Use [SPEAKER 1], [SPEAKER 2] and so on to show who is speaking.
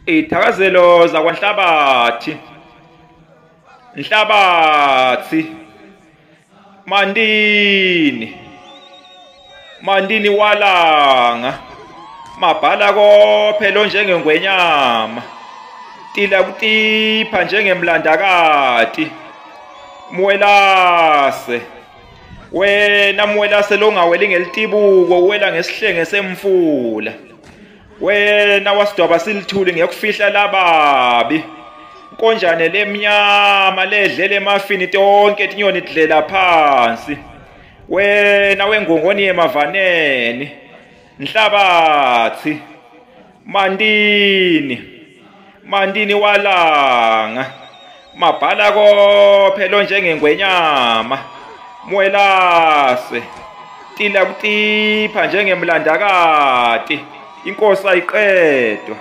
[SPEAKER 1] Izithakazelo zakwaNhlabathi. Nhlabathi. Mandini walanga. Mabhala kophelo njengengwenyama. Tila kutipha njengemlandakati. Mwelase. Wena mwelase longaweli ngelitibuko uwela ngesihlenge semfula. Wena wasidwaba silithuli ngekufihla lababi. Konjane lemnyama ledlele emafini tonke tinyoni tidlela phansi. Wena wengongoni yemavaneni. Nhlabathi. Mandini walanga. Mabhala kophelo njengengwenyama. Mwelase. Tila kutipha njengemlandakati. Inkosi ayiqedwa.